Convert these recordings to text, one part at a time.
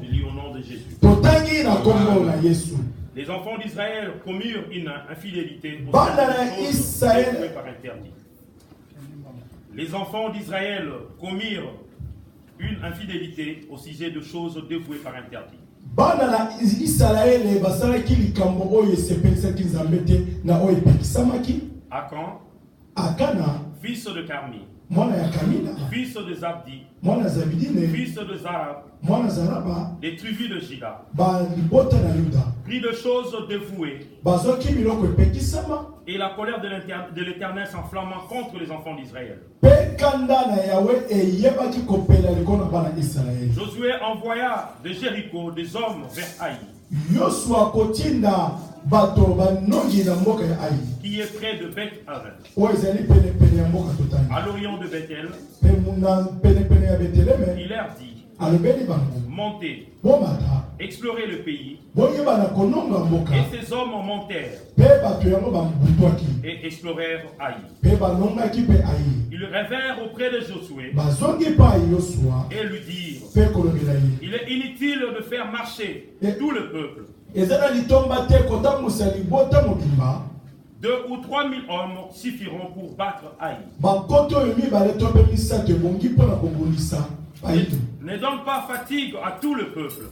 lis au nom de Jésus. Les enfants d'Israël commirent une infidélité au sein des choses dévouées par interdit. Les enfants d'Israël commirent une infidélité au sujet de choses dévouées par interdit. Akan, fils de Carmi, fils de Zabdi, fils de Zarab, des tribus de Juda, pris de choses dévouées, et la colère de l'Éternel s'enflammant contre les enfants d'Israël. Josué envoya de Jéricho des hommes vers Haï, qui est près de Beth-Aven, à l'orient de Bethel. Il leur dit: montez, explorez le pays. Et ces hommes montèrent et explorèrent Haï. Ils rêvèrent auprès de Josué et lui dirent: il est inutile de faire marcher tout le peuple. 2 ou 3 000 hommes suffiront pour battre Haï. Ne donne pas fatigue à tout le peuple,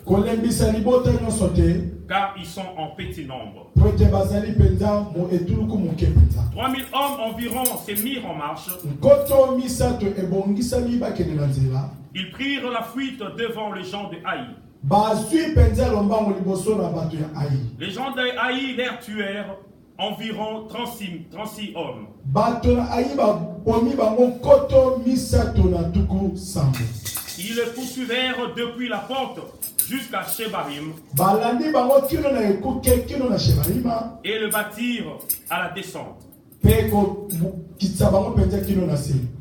car ils sont en petit nombre. 3 000 hommes environ se mirent en marche. Ils prirent la fuite devant les gens de Haï. Les gens de Haï les tuèrent environ 36 hommes. Ils le poursuivèrent depuis la porte jusqu'à Shebarim et le battirent à la descente.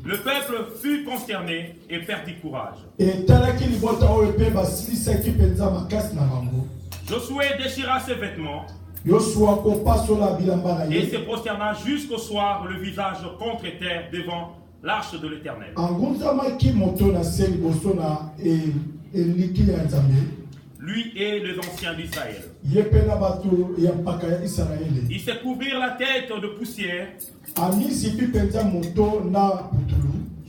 Le peuple fut consterné et perdit courage. Josué déchira ses vêtements et se prosterna jusqu'au soir, le visage contre terre devant l'arche de l'Éternel. Lui et les anciens d'Israël. Ils se couvrirent la tête de poussière.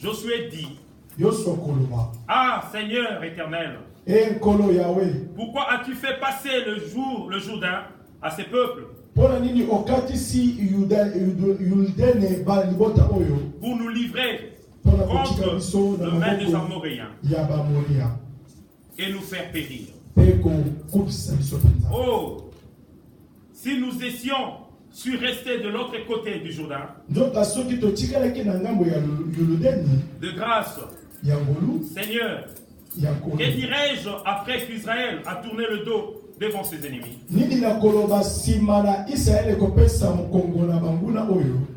Josué dit: ah Seigneur éternel, pourquoi as-tu fait passer le Jourdain à ces peuples pour nous livrer contre le main des Amoréens et nous faire périr? Oh, si nous étions restés de l'autre côté du Jourdain, de grâce, Seigneur, que dirais-je après qu'Israël a tourné le dos devant ses ennemis?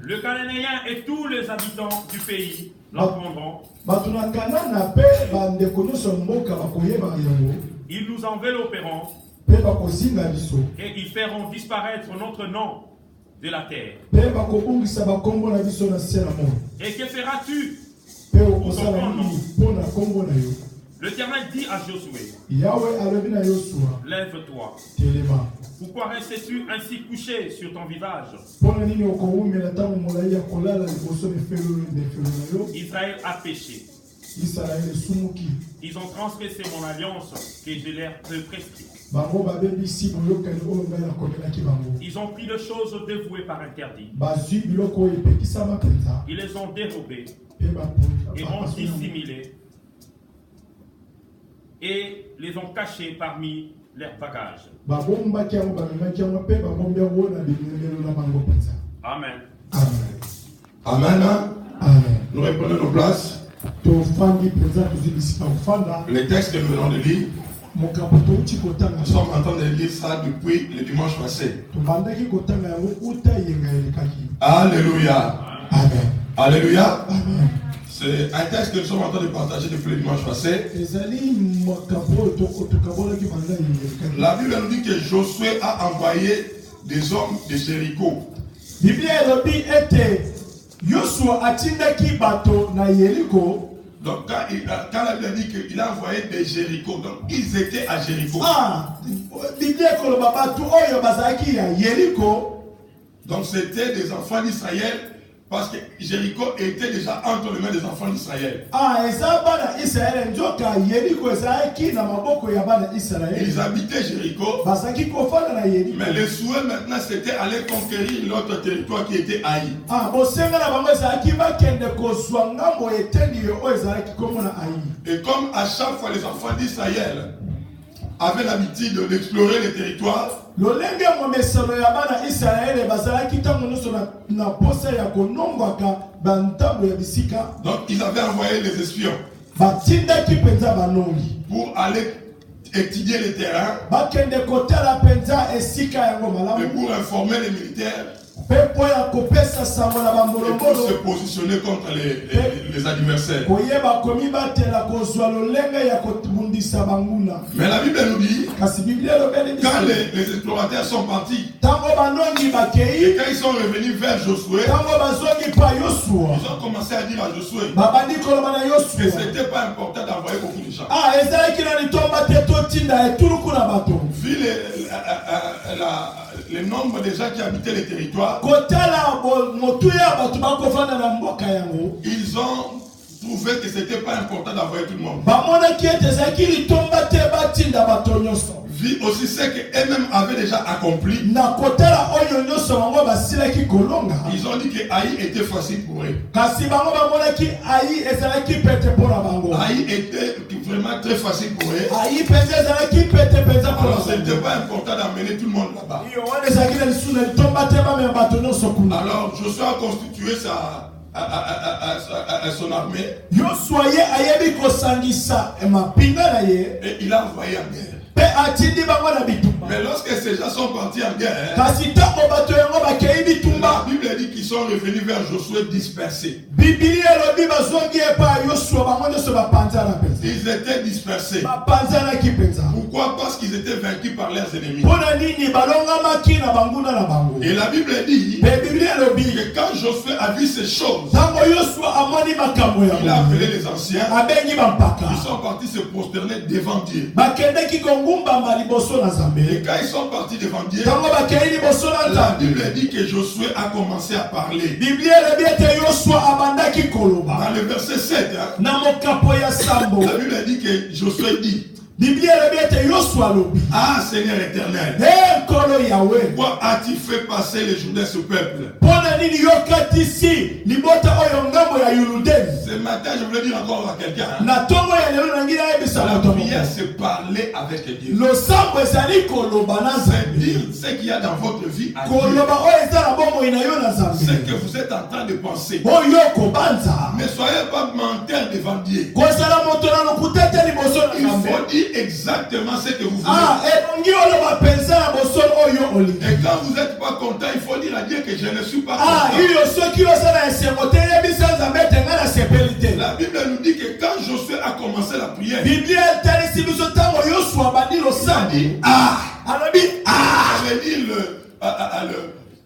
Le Cananéen et tous les habitants du pays l'entendront. Ils nous envelopperont et ils feront disparaître notre nom de la terre. Et que feras-tu pour ton nom? L'Éternel dit à Josué: lève-toi. Pourquoi restes-tu ainsi couché sur ton visage? Israël a péché. Ils ont transgressé mon alliance que je leur prescris. Ils ont pris de choses dévouées par interdit. Ils les ont dérobées et ont dissimulées et les ont cachées parmi leurs bagages. Amen. Amen. Nous reprenons nos places. Le texte que nous venons de lire, nous sommes en train de lire ça depuis le dimanche passé. Alléluia. Amen. Alléluia. Amen. C'est un texte que nous sommes en train de partager depuis le dimanche passé. La Bible nous dit que Josué a envoyé des hommes de Jéricho. Donc quand la Bible dit qu'il a envoyé des Jéricho, donc ils étaient à Jéricho. Donc c'était des enfants d'Israël. Parce que Jéricho était déjà entre les mains des enfants d'Israël. Ils habitaient Jéricho. Mais le souhait maintenant c'était aller conquérir l'autre territoire qui était Haï. Et comme à chaque fois les enfants d'Israël avaient l'habitude d'explorer les territoires, donc ils avaient envoyé les espions pour aller étudier les terrains et pour informer les militaires et pour se positionner contre les adversaires. Mais la Bible nous dit, quand les explorateurs sont partis, et quand ils sont revenus vers Josué, ils ont commencé à dire à Josué que ce n'était pas important d'envoyer beaucoup de gens. Vu le nombre de gens qui habitaient les territoires, ils ont trouvé que ce n'était pas important d'envoyer tout le monde. Vu aussi ce qu'eux-mêmes avaient déjà accompli, ils ont dit que Haï était facile pour eux. Haï était vraiment très facile pour eux. Alors ce n'était pas important d'amener tout le monde là-bas. Alors Josué a constitué son armée et il a envoyé en guerre. Mais lorsque ces gens sont partis en guerre, la Bible dit qu'ils sont revenus vers Josué dispersés. Ils étaient dispersés. Pourquoi? Parce qu'ils étaient vaincus par leurs ennemis. Et la Bible dit que quand Josué a vu ces choses, il a appelé les anciens. Ils sont partis se prosterner devant Dieu. Et quand ils sont partis devant Dieu, la Bible dit que Josué a commencé à parler. Dans le verset 7, la Bible dit que Josué dit: ah Seigneur éternel, pourquoi as-tu fait passer les Jourdains ce peuple? Ce matin je voulais dire encore à quelqu'un, la prière c'est parler avec Dieu. C'est dire ce qu'il y a dans votre vie à Dieu. Ce que vous êtes en train de penser. Mais soyez pas menteur devant Dieu. Il faut dire exactement ce que vous voulez. Et quand vous n'êtes pas content, il faut dire à Dieu que je ne suis pas content. La Bible nous dit que quand Josué a commencé la prière, il a dit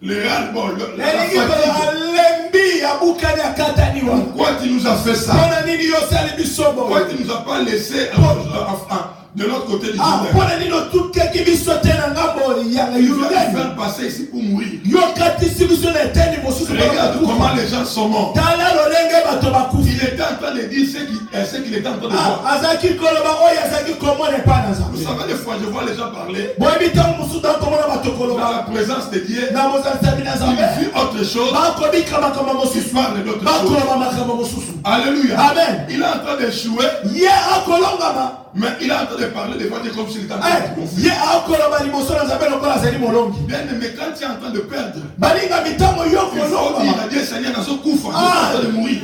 le ras-le-bol, la fatigue. Pourquoi tu nous as fait ça? Pourquoi tu nous as pas laissé de l'autre côté du Jourdain? Il va faire passer ici pour mourir. Regarde comment les gens sont morts. Il était en train de dire ce qu'il était en train de voir. Vous savez, des fois je vois les gens parler dans la présence de Dieu. Il vit autre chose, il parle d'autre chose. Alléluia. Amen. Il est en train d'échouer, mais il est en train de parler devant Dieu comme s'il était en train de conflit. Bien aimé, quand tu es en train de perdre, il faut dire à Dieu: Seigneur, dans ce coup, je suis en train de mourir.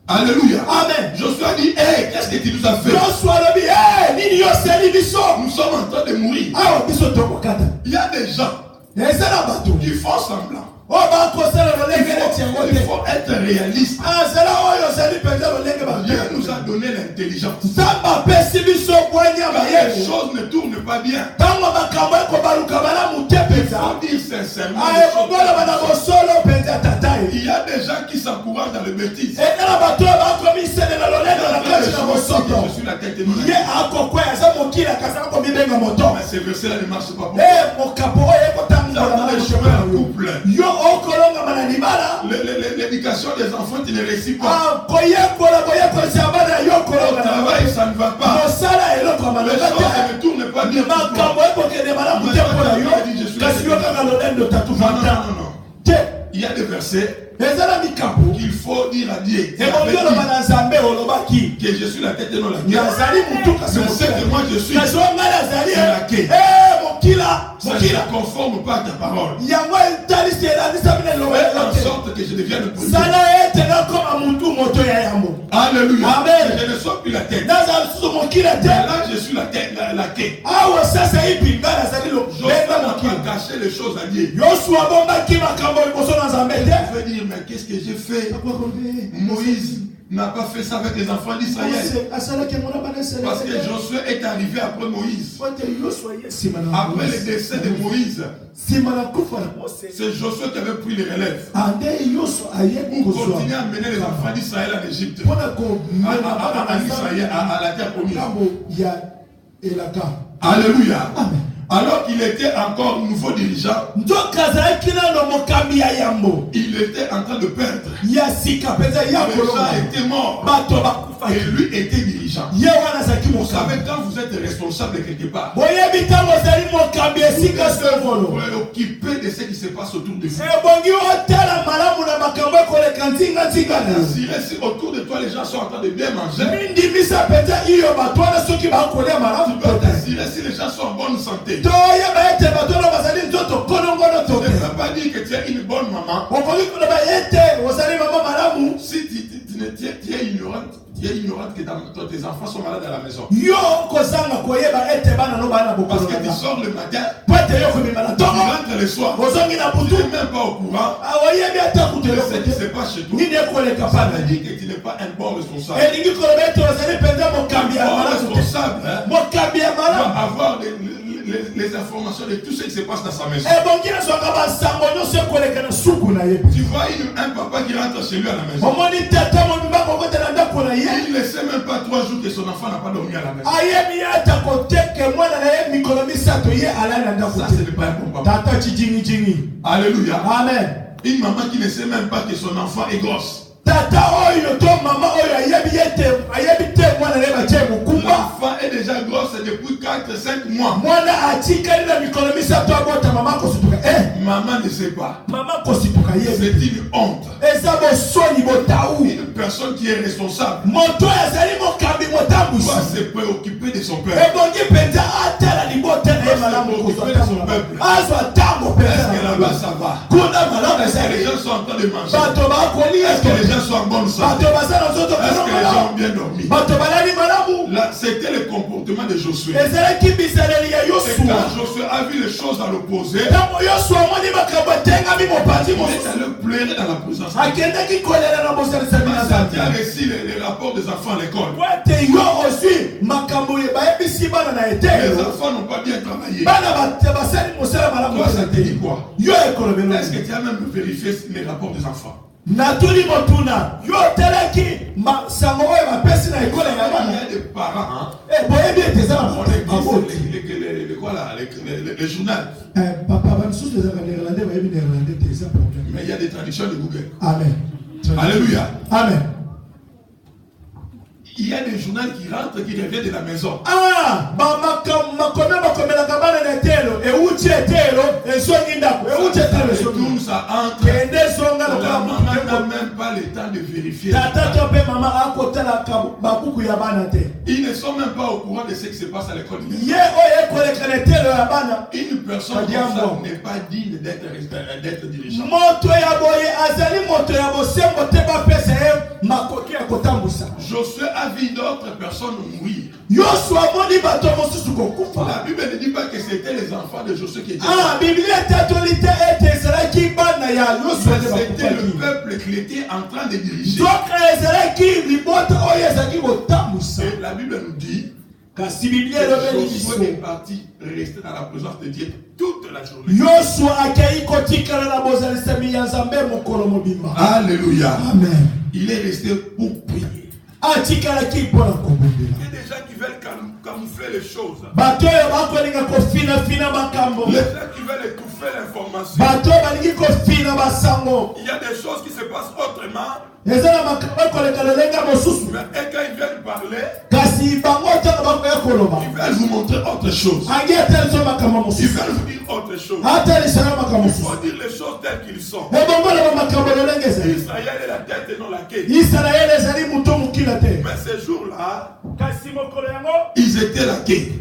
Alléluia. Amen. Josué a dit: hey, qu'est-ce que tu nous as fait? Nous sommes en train de mourir. Il y a des gens qui font semblant. Il faut être réaliste. Dieu nous a donné donné l'intelligence. Quand les choses ne tournent pas bien, il faut dire sincèrement. Il y a des gens qui s'encouragent dans le bêtise. Je suis la tête de mon mais ces versets-là ne marchent pas pour moi. Dans les chemins en couple, l'éducation des enfants, tu ne réussis pas. Au travail, ça ne va pas. Les choses ne tournent pas bien pour toi. Non. Il y a des versets qu'il faut dire à Dieu que je suis la tête et non la queue. Je sais que moi je suis la queue. Ça ne se conforme pas à ta parole. Fais en sorte que je devienne le premier. Alléluia. Amen. Je ne sois plus la tête. Mais là je suis la tête, la queue. Je ne pas cacher les choses à Dieu. Je vais dire, mais qu'est-ce que j'ai fait? Moïse n'a pas fait ça avec les enfants d'Israël. Parce que Josué est arrivé après Moïse. Après le décès de Moïse, c'est Josué qui avait pris les relèves pour continuer à mener les enfants d'Israël en Égypte, en Israël, à la terre promise. Alléluia. Alors qu'il était encore nouveau dirigeant, il était en train de perdre. Les gens étaient morts et lui était dirigeant. Vous savez, quand vous êtes responsable de quelque part, vous préoccupez de ce qui se passe autour de vous. Si autour de toi les gens sont en train de bien manger, tu dois t'assurer si les gens sont en bonne santé. Tu ne peux pas dire que tu es une bonne maman si tu es ignorante que tes enfants sont malades à la maison. Parce que tu sors le matin, tu rentres le soir, tu n'es même pas au courant de ce qui se passe chez toi. Ça veut dire que tu n'es pas un bon responsable. Un bon responsable doit avoir les informations de tout ce qui se passe dans sa maison. Tu vois un papa qui rentre chez lui à la maison. Il ne sait même pas 3 jours que son enfant n'a pas dormi à la maison. Ça, ce n'est pas un bon papa. Alléluia. Amen. Une maman qui ne sait même pas que son enfant est grosse. L'enfant est déjà grosse depuis 4-5 mois. Maman ne sait pas. C'est une honte. Une personne qui est responsable doit se préoccuper de son peuple. Est-ce que là-bas ça va? Est-ce que les gens sont en train de manger? Est-ce que les gens sont en bonne santé? Est-ce que les gens ont bien dormi? Là, c'était le comportement de Josué. Et quand Josué a vu les choses à l'opposé, il est allé pleurer dans la présence. Il a reçu les rapports des enfants à l'école. Les enfants n'ont pas bien travaillé. Toi, ça te dit quoi? Est-ce que tu as même vérifié les rapports des enfants? Il y a des parents, les journaux. Mais il y a des traductions de Google. Amen. Alléluia. Amen. Il y a des journaux qui rentrent, qui reviennent de la maison. Tout ça entre. La maman n'a même pas le temps de vérifier. Ils ne sont même pas au courant de ce qui se passe à l'école. Une personne comme ça n'est pas digne d'être dirigeant. Josué a vu d'autres personnes mourir. La Bible ne dit pas que c'était les enfants de Josué qui étaient morts. C'était le peuple qui était en train de diriger. Et la Bible nous dit que Josué est parti rester dans la présence de Dieu toute la journée. Alléluia. Amen. Il est resté pour prier. Il y a des gens qui veulent camoufler les choses. Les gens qui veulent étouffer l'information. Il y a des choses qui se passent autrement. Mais quand ils viennent parler, ils veulent vous montrer autre chose. Ils veulent vous dire autre chose. Il faut dire les choses telles qu'ils sont. Israël est la tête et non la queue. Mais ces jours-là, ils étaient la queue.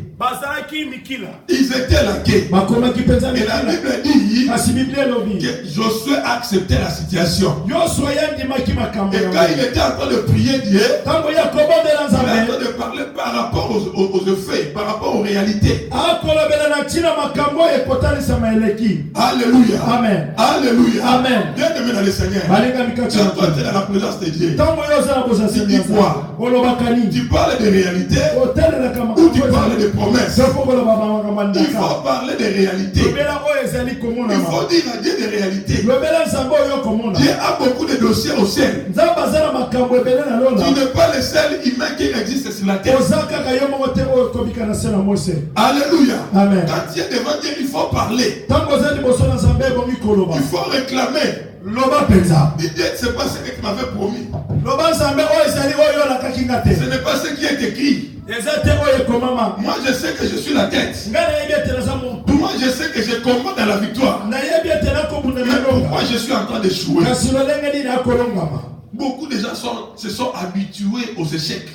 Ils étaient la queue. Et la Bible dit que Josué a accepté la situation. Et quand il était en train de prier Dieu, il est en train de parler par rapport aux faits, par rapport aux réalités. Alléluia. Amen. Alléluia. Amen. Bien-aimé dans le Seigneur. Quand tu es dans la présence de Dieu, tu dis quoi? Tu parles de réalités ou tu parles de promesses? Il faut parler des réalités. Il faut dire à Dieu des réalités. Dieu a beaucoup de dossiers au ciel. Tu n'es pas le seul humain qui existe sur la terre. Alléluia. Amen. Quand tu es devant Dieu, il faut parler. Il faut réclamer. Dieu, c'est pas ce que tu m'avais promis. Ce n'est pas ce qui est écrit. Moi je sais que je suis la tête. Moi je sais que je combats dans la victoire. Mais pourquoi je suis en train d'échouer? Beaucoup de gens se sont habitués aux échecs.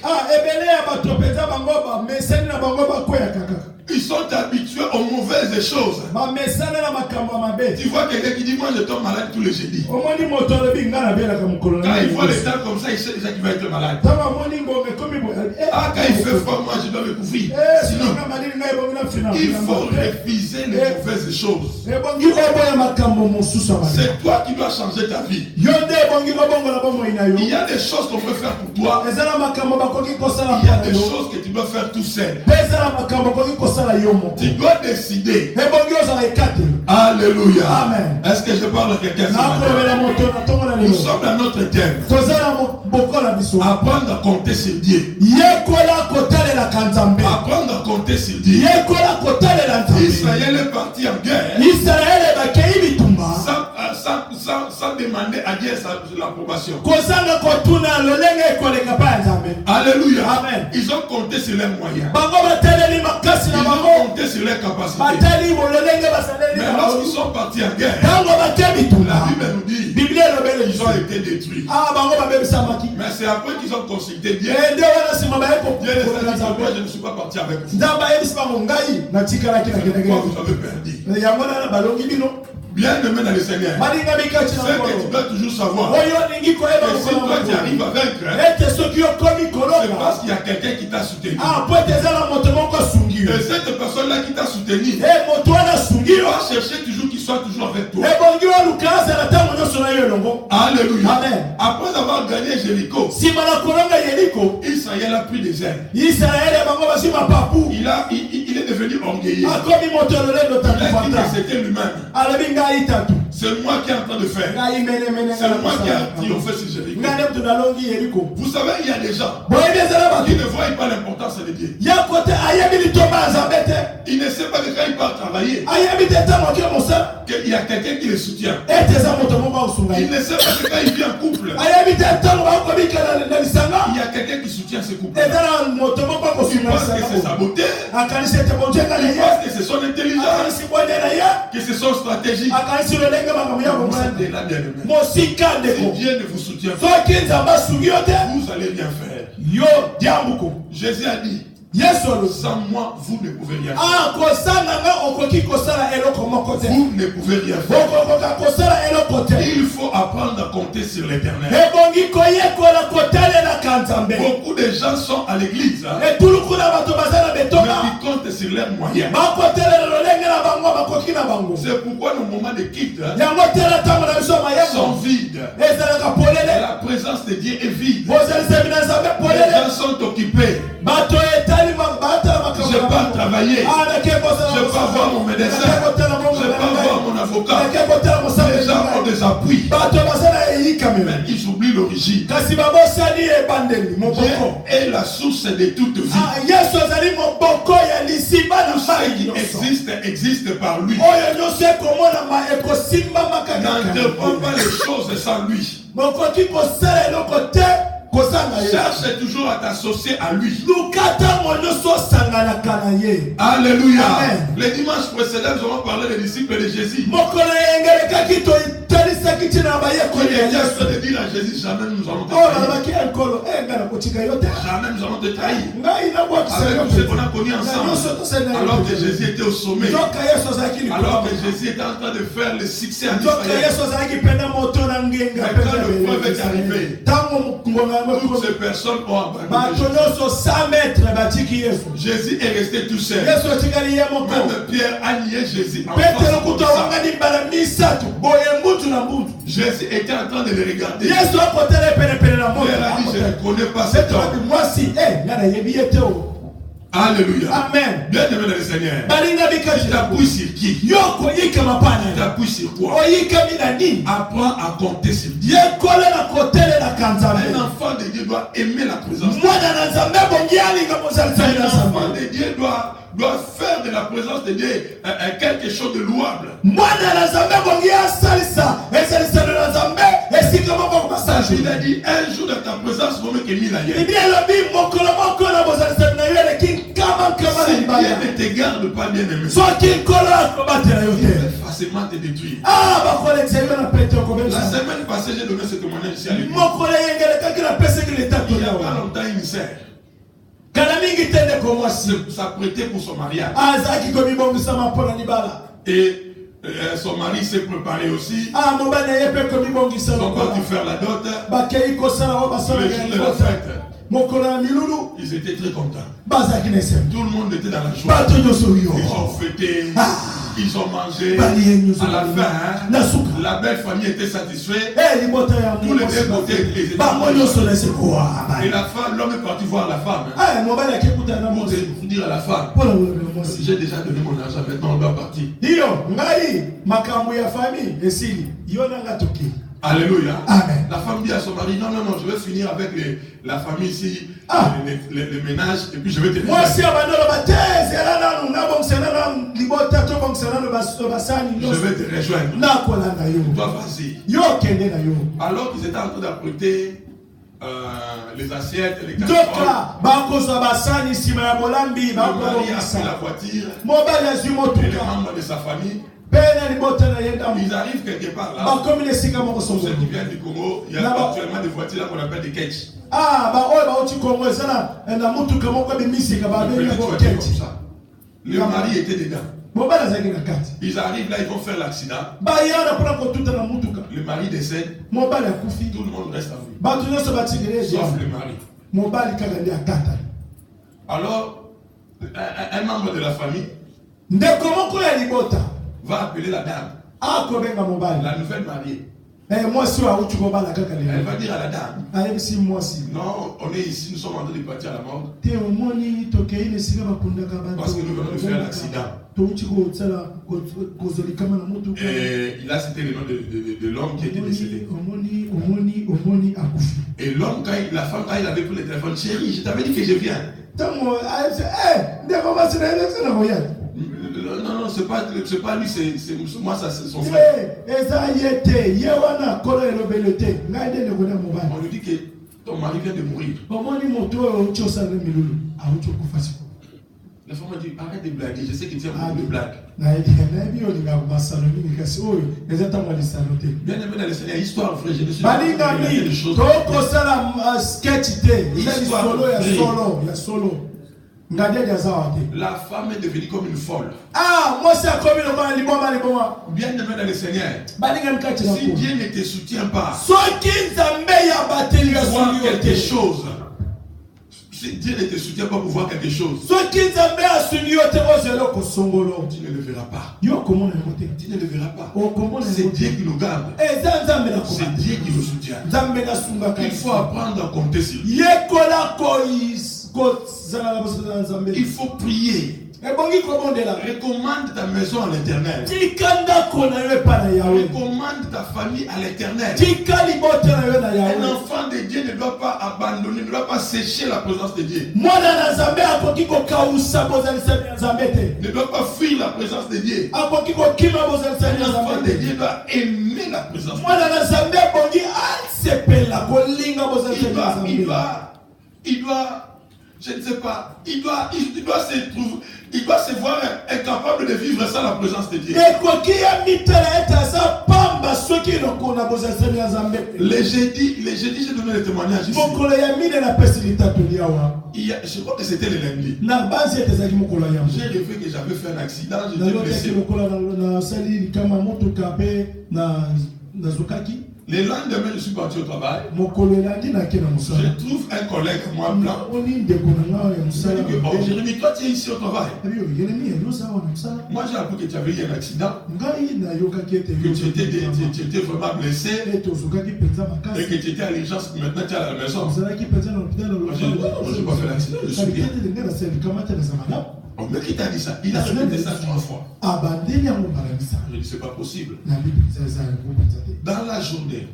Ils sont habitués aux mauvaises choses. Tu vois quelqu'un qui dit moi je tombe malade tous les jeudis. Quand il voit les temps comme ça, il sait déjà qu'il va être malade. Quand il fait froid, moi je dois me couvrir. Sinon, il faut refuser les mauvaises choses. C'est toi qui dois changer ta vie. Il y a des choses qu'on peut faire pour toi. Il y a des choses que tu dois faire tout seul. Tu dois décider. Alléluia. Amen. Est-ce que je parle à quelqu'un? Nous sommes dans notre thème. Apprendre à compter sur Dieu. Apprendre à compter sur Dieu. Israël est parti en guerre sans demander à Dieu l'approbation. Alléluia. Amen. Ils ont compté sur leurs moyens. Ils ont compté sur leurs capacités. Mais lorsqu'ils sont partis en guerre, la Bible nous dit qu'ils ont été détruits. Mais c'est après qu'ils ont consulté Dieu. Dieu les a dit, pourquoi je ne suis pas parti avec vous? Pourquoi vous avez perdu? Bien-aimé dans le Seigneur, ce que tu dois toujours savoir, que si toi tu arrives à vaincre, c'est parce qu'il y a quelqu'un qui t'a soutenu. Et cette personne-là qui t'a soutenu va chercher toujours qu'il soit toujours avec toi. Alléluia. Amen. Après avoir gagné Jéricho, Israël a pris des ailes. Il est devenu orgueilleux. Il a dit que c'était lui-même. C'est moi qui est en train de faire. C'est moi qui a triomphé sur Jéricho. Vous savez, il y a des gens qui ne voient pas l'importance de Dieu. Il ne sait pas que quand il part travailler, qu'il y a quelqu'un qui le soutient. Il ne sait pas que quand il vit en couple, il y a quelqu'un qui soutient ce couple. Il pense que c'est sa beauté. Il pense que c'est son intelligence. Que c'est son stratégie. Si Dieu ne vous soutient pas, vous allez rien faire. Jésus a dit, sans moi, vous ne pouvez rien faire. Vous ne pouvez rien faire. Il faut apprendre à compter sur l'Éternel. Beaucoup de gens sont à l'église, mais ils comptent sur leurs moyens. C'est pourquoi nos moments de quitte sont vides. La présence de Dieu est vide. Les gens sont occupés. travailler. Je peux avoir mon médecin. Je peux avoir mon avocat. Les gens ont des appuis. Mais ils oublient l'origine. Dieu est la source de toute vie. Tout ce qui existe par lui. N'entreprends pas les choses sans lui. Cherche toujours à t'associer à lui. Alléluia. Les dimanches précédents, nous avons parlé des disciples de Jésus. Jésus de dire à Jésus, jamais nous allons te trahir. Jamais nous allons te trahir. Avec tout ce qu'on a connu ensemble. Alors que Jésus était au sommet. Alors que Jésus était en train de faire le succès en Israël. Mais quand le preuve est arrivé, toutes ces personnes ont abandonné Jésus. Jésus est resté tout seul. Même Pierre a nié Jésus. Jésus était en train de le regarder. Pierre a dit, je ne connais pas cet homme. Alléluia. Amen. Bien aimé dans le Seigneur. Tu t'appuies sur qui? Tu t'appuies sur quoi? Apprends à compter sur Dieu. Un enfant de Dieu doit aimer la présence de Dieu. Un enfant de Dieu doit faire de la présence de Dieu quelque chose de louable. Il a dit un jour dans ta présence, vous me que 1000 ailleurs. Si Dieu ne te garde pas, bien aimé, il peut facilement te détruire. La semaine passée, j'ai donné ce témoignage ici à l'église. Il n'y a pas longtemps, une sœur s'apprêtait pour son mariage. Et son mari s'est préparé aussi. Ils ont parti faire la dot. Le jour de la fête, ils étaient très contents. Tout le monde était dans la joie. Ils ont fêté, ils ont mangé. À la fin, la belle famille était satisfaite. Tous les deux côtés étaient satisfaits. Et la femme, l'homme est parti voir la femme. Pour dire à la femme, j'ai déjà donné mon argent, maintenant on doit partir. Alléluia. Amen. La femme dit à son mari, non, je vais finir avec la famille ici, les ménages, et puis je vais te laisser. Je vais te rejoindre. Toi, vas-y. Alors qu'ils étaient en train d'apprêter les assiettes, les casseroles, le mari a pris la voiture et les membres de sa famille. Ils arrivent quelque part là. Pour ceux qui viennent du Congo, il y a actuellement des voitures là qu'on appelle des ketch. Le mari était dedans. Ils arrivent là, ils vont faire l'accident. Le mari décède. Tout le monde reste en vie. Sauf le mari. Alors, un membre de la famille va appeler la dame. La nouvelle mariée. Elle va dire à la dame, non, on est ici, nous sommes en train de partir à la mort. Parce que nous venons de faire l'accident. Et il a cité le nom de l'homme qui était décédé. Et l'homme, la femme, quand il avait pris le téléphone, chérie, je t'avais dit que je viens. Non, c'est pas lui, c'est moi, ça c'est son frère. On lui dit que ton mari vient de mourir. La femme a dit, arrête de blaguer, je sais que tu as beaucoup de blagues. Bien aimé dans le Seigneur, histoire vraie, je ne suis pas des choses. La femme est devenue comme une folle. Bien aimé dans le Seigneur, si Dieu ne te soutient pas, voir quelque chose. Si Dieu ne te soutient pas pour voir quelque chose, tu ne le verras pas. Tu ne le verras pas. C'est Dieu qui nous garde. C'est Dieu qui nous soutient. Il faut apprendre à compter sur lui. Il faut prier. Recommande ta maison à l'Éternel. Recommande ta famille à l'Éternel. Un enfant de Dieu ne doit pas abandonner, ne doit pas sécher la présence de Dieu. Ne doit pas fuir la présence de Dieu. Un enfant de Dieu doit aimer la présence de Dieu. Il doit, je ne sais pas, il doit se voir incapable de vivre sans la présence de Dieu. Les jeudis, j'ai donné le témoignage ici. Je crois que c'était le lundi. J'ai rêvé que j'avais fait un accident, j'étais blessé. Le lendemain, je suis parti au travail. Je trouve un collègue à moi blanc. Il me dit que, oh Jérémy, toi tu es ici au travail. Moi j'ai appris que tu avais eu un accident. Que tu étais vraiment blessé. Et que tu étais à l'urgence. Maintenant tu es à la maison. Moi je n'ai pas fait l'accident, je suis bien. Oh, mais qui t'a dit ça? Il a répété ça 3 fois. Je dis c'est pas possible. Dans la journée.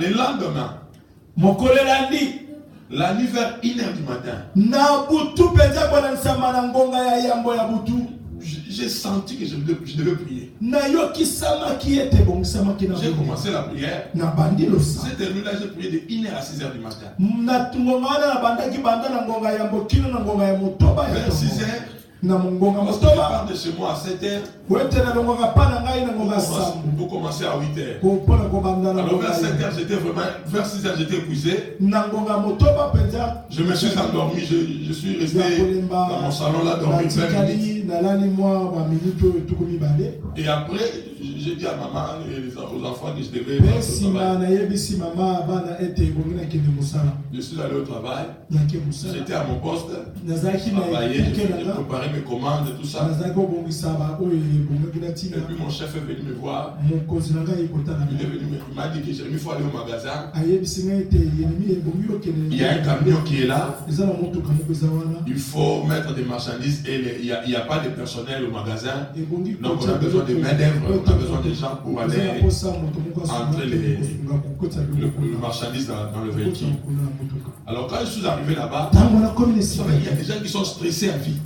Le lendemain. La nuit vers 1h du matin. J'ai senti que je devais prier. J'ai commencé la prière. Cette nuit-là, j'ai prié de 1h à 6h du matin. Vers 6h, je pars de chez moi à 7h. Pour commencer à 8h. Alors vers 7h, vers 6h, j'étais épuisé. Je me suis endormi. Je suis resté dans mon salon là, dormi 20 minutes. Et après, j'ai dit à maman et aux enfants que je devais aller au travail. Je suis allé au travail. J'étais à mon poste. J'ai travaillé, j'ai préparé mes commandes et tout ça. Et puis mon chef est venu me voir. Il est venu, il m'a dit que Jérémy, il faut aller au magasin. Il y a un camion qui est là. Il faut mettre des marchandises et il n'y a pas de personnel au magasin. Donc on a besoin de main-d'œuvre, on a besoin de gens pour aller entrer les marchandises dans le véhicule. Alors quand je suis arrivé là-bas, il y a des gens qui sont stressés à vie.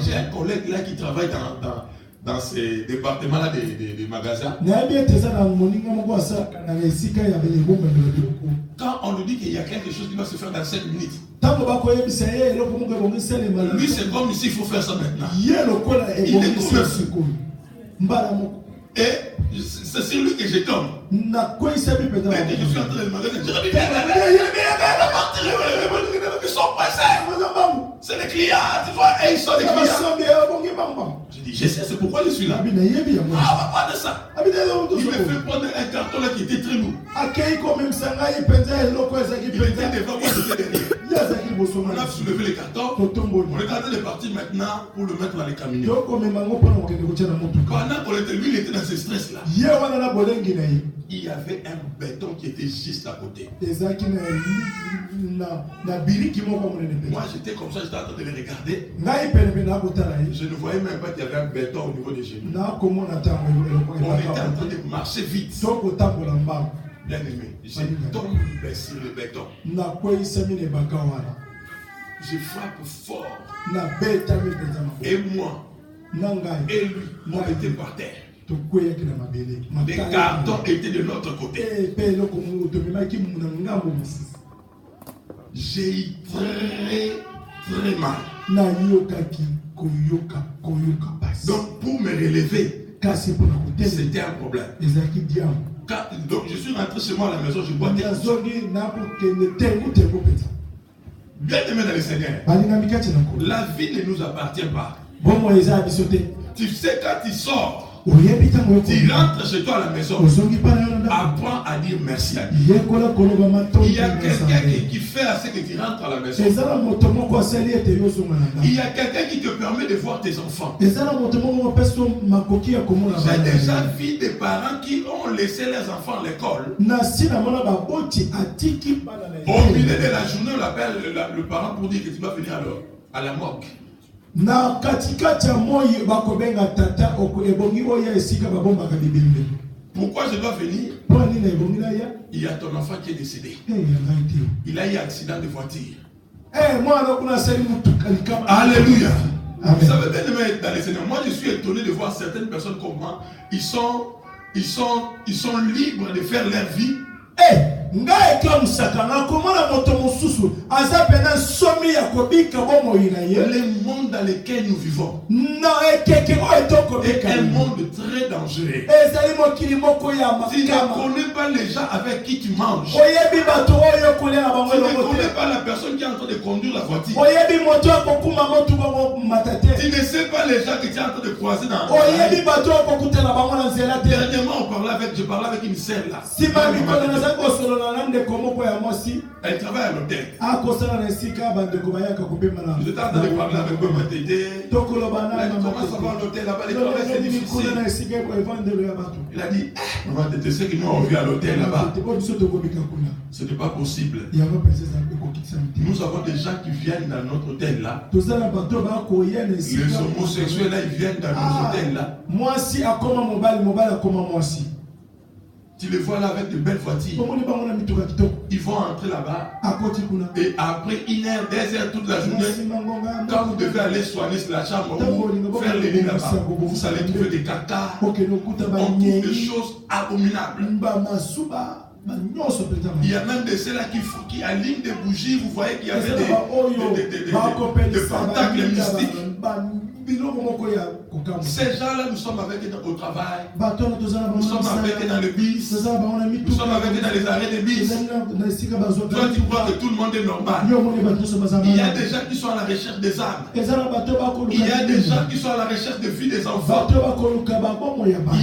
J'ai un collègue là qui travaille dans ces départements-là des magasins. Quand on lui dit qu'il y a quelque chose qui doit se faire dans 5 minutes, lui c'est comme ici, il faut faire ça maintenant. Il est et c'est sur lui que je tombe. Mais je suis en train de me ils sont pressés. C'est les clients, tu vois, et ils sont les clients. Je dis, je sais, c'est pourquoi je suis là. Ah, pas de ça. Il me fait prendre un carton là qui était très lourd. Il était devant moi, j'étais derrière. On a soulevé les cartons. On est en train de partir maintenant pour le mettre dans les camions. Pendant qu'on était, lui, il était dans ce stress là. Il y avait un béton qui était juste à côté. Moi j'étais comme ça, j'étais en train de les regarder. Je ne voyais même pas qu'il y avait un béton au niveau des genoux. On était en train de marcher vite. Bien aimé, je tombe sur le béton. Je frappe fort. Et moi, et lui, on était par terre. Les cartons étaient de l'autre côté. J'ai eu très mal. Donc pour me relever, c'était un problème. Donc je suis rentré chez moi à la maison, je bois des bien aimé dans le Seigneur. La vie ne nous appartient pas. Tu sais quand tu sors, Tu rentres chez toi à la maison. Apprends à dire merci à Dieu. Il y a quelqu'un qui fait à ce que tu rentres à la maison. Il y a quelqu'un qui te permet de voir tes enfants. J'ai déjà vu des parents qui ont laissé leurs enfants à l'école. Au milieu de la journée, on appelle le parent pour dire que tu vas venir à la morgue. Pourquoi je dois venir? Il y a ton enfant qui est décédé. Il a eu un accident de voiture. Alléluia. Vous savez bien aimé dans les Seigneurs. Moi je suis étonné de voir certaines personnes comme moi. Ils sont libres de faire leur vie. Le monde dans lequel nous vivons est un monde très dangereux. Tu ne connais pas les gens avec qui tu manges. Tu ne connais pas la personne qui est en train de conduire la voiture. Tu ne sais pas les gens que tu es en train de croiser dans la Dernièrement, je parlais avec une sœur là. Elle travaille à l'hôtel. J'étais en train de parler avec eux, comment ça va à l'hôtel là-bas? Le travail c'est difficile. Il a dit, tu sais que nous on vit à l'hôtel là-bas. Ce n'est pas possible. Nous avons des gens qui viennent dans notre hôtel là. Les homosexuels là, ils viennent dans nos hôtels là. Moi si à comment moi si. Tu les vois là avec de belles voitures. Ils vont entrer là-bas. Et après 1 heure, 2 heures toute la journée, quand vous devez aller soigner la chambre ou faire les lits là-bas, vous allez trouver des caca. On trouve des choses abominables. Il y a même de ceux-là qui allument des bougies. Vous voyez qu'il y avait des pentacles mystiques. Ces gens-là, nous sommes avec eux au travail. Nous sommes avec eux dans le bus. Nous sommes avec eux dans les arrêts de bus. Toi, tu crois que tout le monde est normal. Il y a des gens qui sont à la recherche des âmes. Il y a des gens qui sont à la recherche de vie des enfants. Il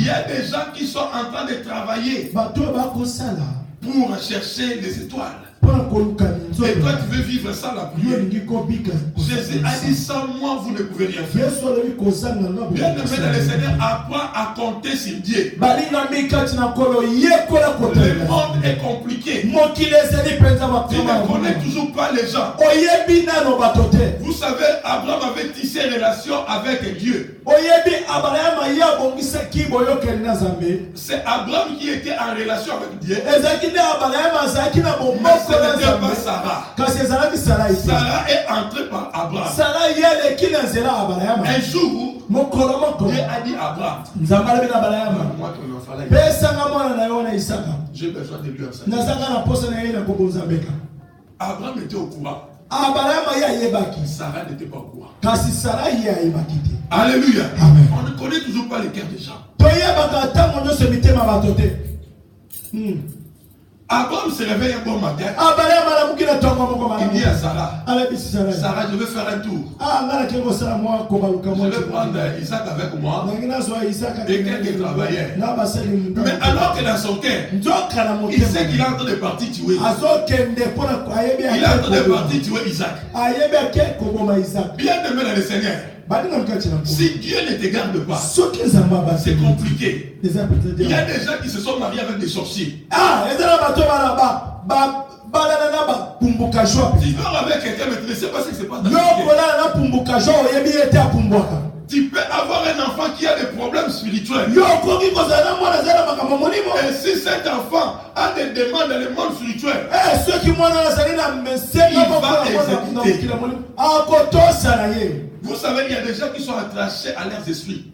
y a des gens qui sont en train de travailler pour chercher les étoiles. Et toi tu veux vivre sans la prière. Jésus a dit sans moi vous ne pouvez rien faire. Bien aimé dans le Seigneur, apprends à compter sur Dieu. Le monde est compliqué. Tu ne connais toujours pas les gens. Vous savez, Abraham avait tissé relation avec Dieu. C'est Abraham qui était en relation avec Dieu. Mais ce n'était pas Sarah. Sarah est entrée par Abraham. Un jour, Dieu a dit à Abraham, moi ton enfant là, j'ai besoin de lui en Abraham était au courant. Sarah n'était pas au courant. Alléluia. On ne connaît toujours pas les cœurs des gens. Abraham se réveille un bon matin. Il dit à Sarah, Sarah, je veux faire un tour. Je vais prendre Isaac avec moi et quelques travailleurs. Mais alors que dans son cœur, il sait qu'il est en train de partir tuer. Il est en train de partir tuer Isaac. Bien aimé dans le Seigneur. Si Dieu ne te garde pas, c'est compliqué. Il y a des gens qui se sont mariés avec des sorciers. Tu dors avec quelqu'un, mais tu ne sais pas ce qui se passe dans tu peux avoir un enfant qui a des problèmes spirituels. Et si cet enfant a des demandes dans le monde spirituel, il va exécuter. Vous savez, il y a des gens qui sont attachés à leurs esprits.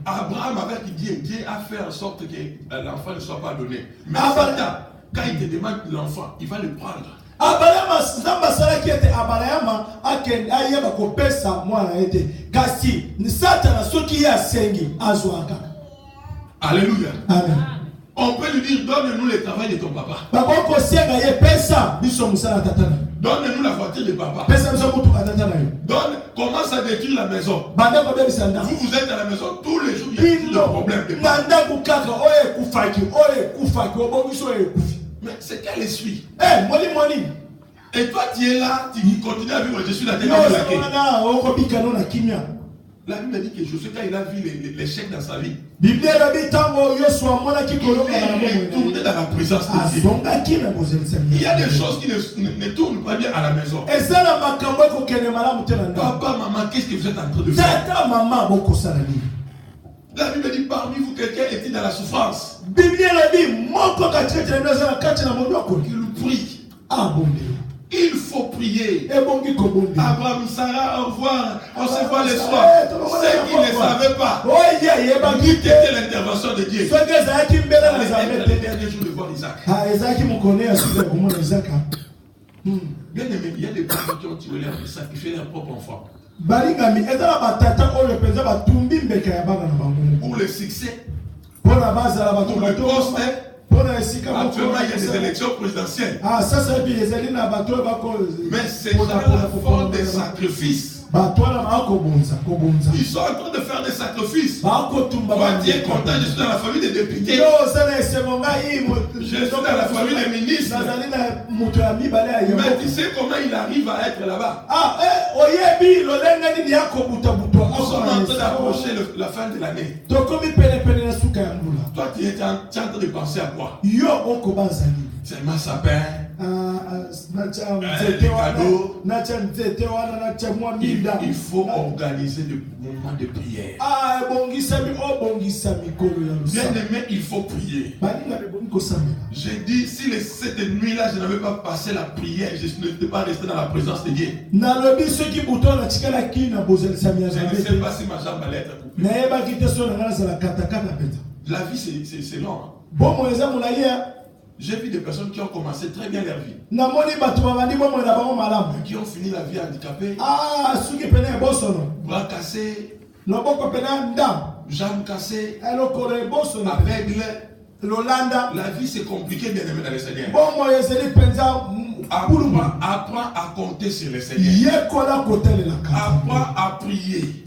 Abraham avait dit Dieu a fait en sorte que l'enfant ne soit pas donné. Mais Satan, quand il te demande l'enfant, il va le prendre. Alléluia. Amen. On peut lui dire, donne-nous le travail de ton papa. Donne-nous la voiture de papa. Commence à détruire la maison. Vous êtes à la maison tous les jours, il y a le problème de papa. Mais c'est quel esprit? Et toi tu es là, tu continues à vivre, je suis la tête de la La Bible dit que Josué, quand il a vu l'échec dans sa vie, il est tourné dans la présence de Dieu. Il y a des choses qui ne tournent pas bien à la maison. Papa, maman, qu'est-ce que vous êtes en train de faire? La Bible dit, parmi vous, quelqu'un est dans la souffrance. Il prie. Il faut prier. Abraham, Sarah, au revoir. On se voit le soir. Ceux qui ne savaient pas qui était l'intervention de Dieu. Les derniers jours de voir Isaac. Bien aimé, il y a des parents qui ont tué leur sacrifié leur propre enfant. Pour le succès, pour le poste. Actuellement, il y a des élections présidentielles. Mais c'est la forme des sacrifices. Ils sont en train de faire des sacrifices. Toi, tu es content, je suis dans la famille des députés. Je suis dans la famille des ministres. Mais tu sais comment il arrive à être là-bas. Nous sommes en train d'approcher la fin de l'année. Toi, tu es en train de penser à quoi? C'est ma sapin. Les cadeaux. Il faut organiser des moments de prière. Bien aimé, il faut prier. J'ai dit, si cette nuit-là, je n'avais pas passé la prière, je n'étais pas resté dans la présence de Dieu. Je ne sais pas si ma jambe allait être coupée. La vie, c'est long. J'ai vu des personnes qui ont commencé très bien leur vie. Qui ont fini la vie handicapée. Bras cassés. Jambes cassées. Aveugles. La vie c'est compliqué, bien aimé dans le Seigneur. Apprends à compter sur le Seigneur. Apprends à prier.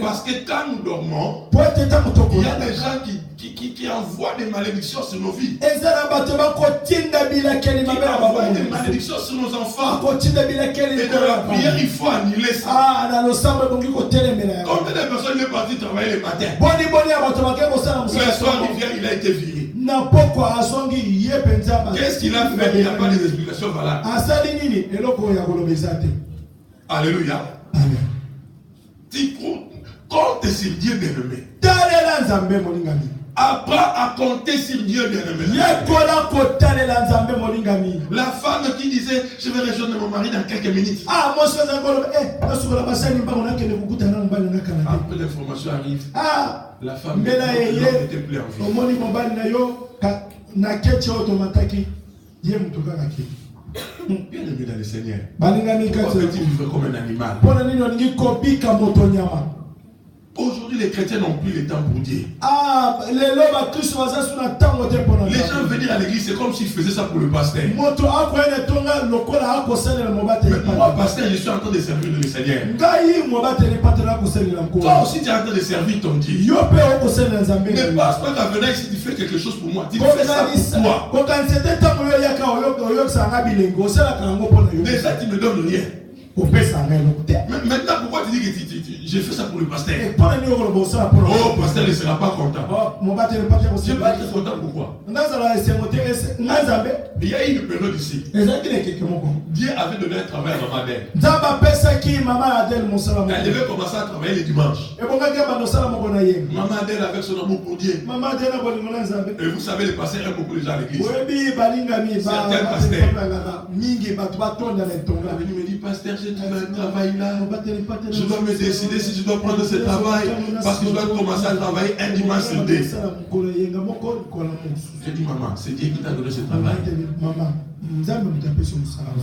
Parce que quand nous dormons, il y a des gens qui envoient des malédictions sur nos vies. Qui envoient des malédictions sur nos enfants. Et dans la prière, il faut annuler ça. Combien de personnes sont parties travailler le matin? Le soir, il a été viré. Qu'est-ce qu'il a fait? Il n'y a pas d'explication valable. Alléluia. Tu comptes sur Dieu, bien-aimé. Apprends à compter sur Dieu, bien-aimé. La femme qui disait, je vais rejoindre mon mari dans quelques minutes. Après l'information arrive. La femme n'était plus en vie. Bien aimé dans le Seigneur. Pourquoi tu vivre comme un animal? Aujourd'hui, les chrétiens n'ont plus le temps pour Dieu. Les gens venir à l'église, c'est comme s'ils faisaient ça pour le pasteur. Mais moi, pasteur, je suis en train de servir le Seigneur. Toi aussi, tu es en train de servir ton Dieu. Ne passe pas qu'à venir ici, tu fais quelque chose pour moi. Tu fais ça pour toi. Déjà, tu me donnes rien. Maintenant, pourquoi tu dis que j'ai fait ça pour le pasteur? Oh, le pasteur ne sera pas content. Je ne vais pas être content, pourquoi? Il y a une période ici. Dieu avait donné un travail à Maman Adèle. Elle devait commencer à travailler le dimanche. Maman Adèle avec son amour pour Dieu. Et vous savez, le pasteur aime beaucoup les gens à l'église. Certains pasteurs. Il me dit, pasteur, j'ai trouvé un travail là. Je dois me décider si je dois prendre ce travail parce que je dois commencer à travailler un dimanche sur deux. J'ai dit, maman, c'est Dieu qui t'a donné ce travail.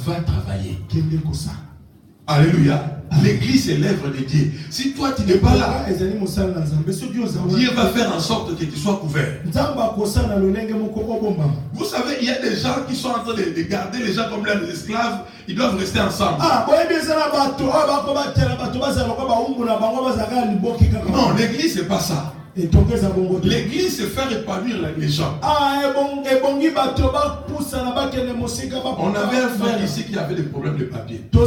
Va travailler. Alléluia. L'église est l'œuvre de Dieu. Si toi tu n'es pas là, Dieu va faire en sorte que tu sois couvert. Vous savez, il y a des gens qui sont en train de garder les gens comme leurs esclaves. Ils doivent rester ensemble. Non, l'église c'est pas ça. L'église c'est faire épanouir les gens. On avait un frère ici qui avait des problèmes de papier. Il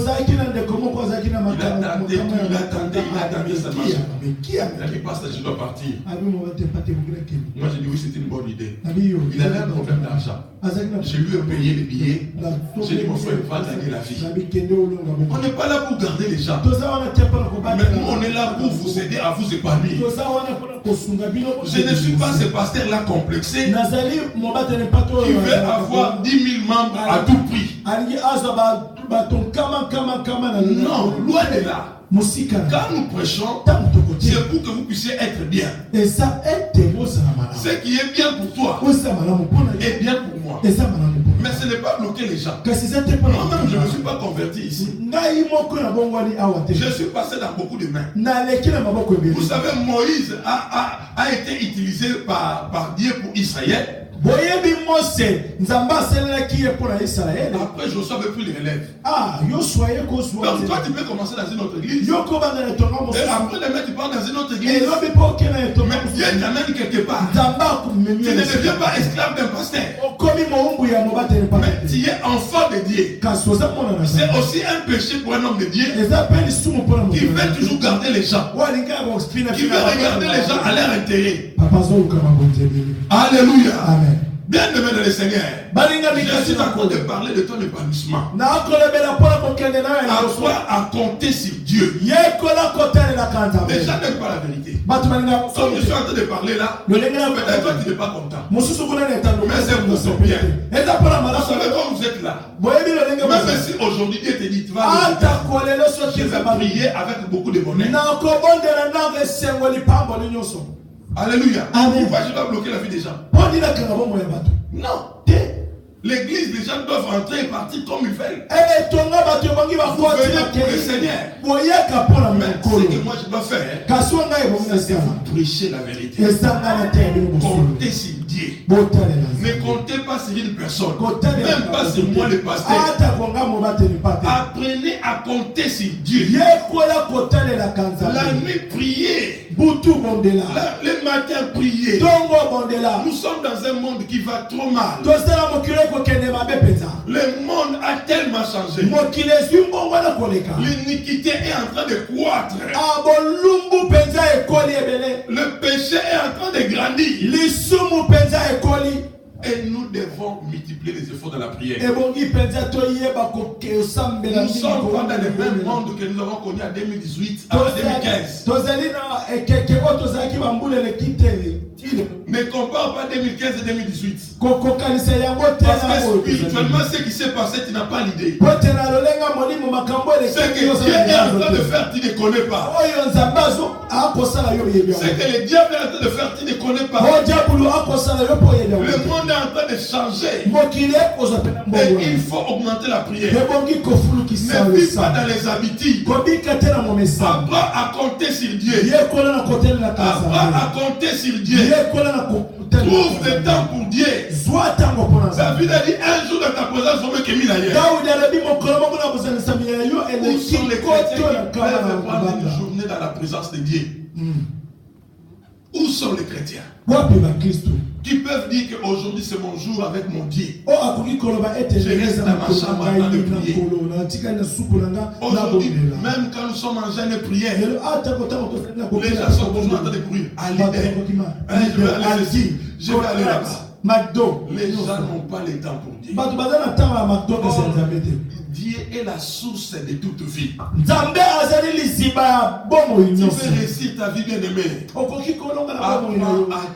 attendait, ça marche. Il a dit, pasteur, je dois partir. Moi j'ai dit oui, c'était une bonne idée. Il avait un problème d'argent. Je lui ai payé les billets. J'ai dit mon frère, va gagner la vie. On n'est pas là pour garder les gens. Mais nous on est là pour vous aider à vous épanouir. Je ne suis pas ce pasteur-là complexé qui veut avoir 10 000 membres à tout prix. Non, loin de là. Quand nous prêchons, c'est pour que vous puissiez être bien. Ce qui est bien pour toi est bien pour moi. Mais ce n'est pas bloquer les gens. Moi-même, je ne me suis pas converti ici. Je suis passé dans beaucoup de mains. Vous savez, Moïse a été utilisé par Dieu pour Israël. Après, Joshua veut plus les relèves. Donc toi tu peux commencer dans une autre église. Et après demain tu pars dans une autre église. Mais Dieu t'amène quelque part. Tu ne deviens pas esclave d'un pasteur. Mais tu es enfant de Dieu. C'est aussi un péché pour un homme de Dieu qui veut toujours garder les gens. Qui veut regarder les gens à leur intérêt. Alléluia. Amen. Bien aimé dans le Seigneur, je suis en train de parler de ton épanouissement. Apprends à compter sur Dieu. Les gens n'aiment pas la vérité. Comme je suis en train de parler là, peut-être toi tu n'es pas content. Mais c'est pour son bien. Vous savez comme vous êtes là. Même si aujourd'hui Dieu te dit tu vas prier avec beaucoup de monnaie. Alléluia. Pourquoi je dois bloquer la vie des gens? Non. L'église, les gens doivent rentrer et partir comme ils veulent. Vous venez pour le Seigneur. Mais ce que moi je dois faire, c'est de vous prêcher la vérité. Comptez sur Dieu. Ne comptez pas sur une personne. Même pas sur moi le pasteur. Apprenez à compter sur Dieu. La nuit, priez. Le matin, priez. Nous sommes dans un monde qui va trop mal. Le monde a tellement changé. L'iniquité est en train de croître. Le péché est en train de grandir. Et nous devons multiplier les efforts de la prière. Nous sommes pas dans le même monde que nous avons connu en 2018 à 2015. Ne compare pas 2015 et 2018. Parce que spirituellement, ce qui s'est passé, tu n'as pas l'idée. Ce que Dieu est en train de faire, tu ne connais pas. Ce que le diable est en train de faire, tu ne connais pas. Le monde est en train de changer. Et il faut augmenter la prière. Ne vis pas dans les habitudes. Apprends à compter sur Dieu. Apprends à compter sur Dieu. Trouve le temps pour Dieu. David a dit un jour dans ta présence, je vais me ailleurs. Où sont les chrétiens qui peuvent prendre une journée dans la présence de Dieu? Où sont les chrétiens qui peuvent dire qu'aujourd'hui c'est mon jour avec mon Dieu? Je reste dans ma chambre en train de prier. Aujourd'hui, même quand nous sommes en jeûne de prière, les gens sont toujours en train de courir. Allez, je vais aller ici, je vais aller là-bas. Les gens n'ont pas le temps pour Dieu. Dieu est la source de toute vie. Tu veux réussir ta vie bien aimée. Apprends à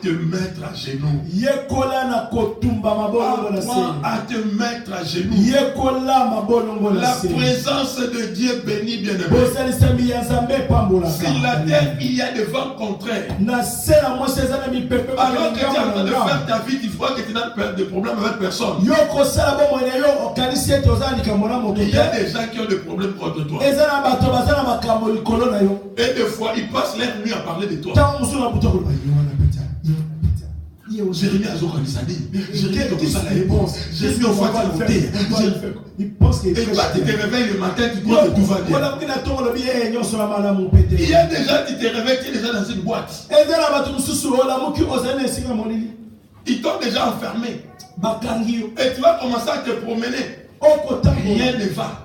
te mettre à genoux. Apprends à te mettre à genoux. La présence de Dieu bénit bien aimé. Sur la terre, il y a des vents contraires. Alors que tu es en train de faire ta vie, tu vois que tu n'as pas de problème avec personne. Il y a des gens qui ont des problèmes contre toi. Et des fois, ils passent leur nuit à parler de toi. Jérémie a organisé. Jérémie a comme ça la réponse. Jérémie au foie de il pense qu'il est. Et toi, tu te réveilles le matin, tu crois que tout va bien. Il y a des gens qui te réveillent, tu es déjà dans une boîte. Ils t'ont déjà enfermé. Et tu vas commencer à te promener. Rien ne va.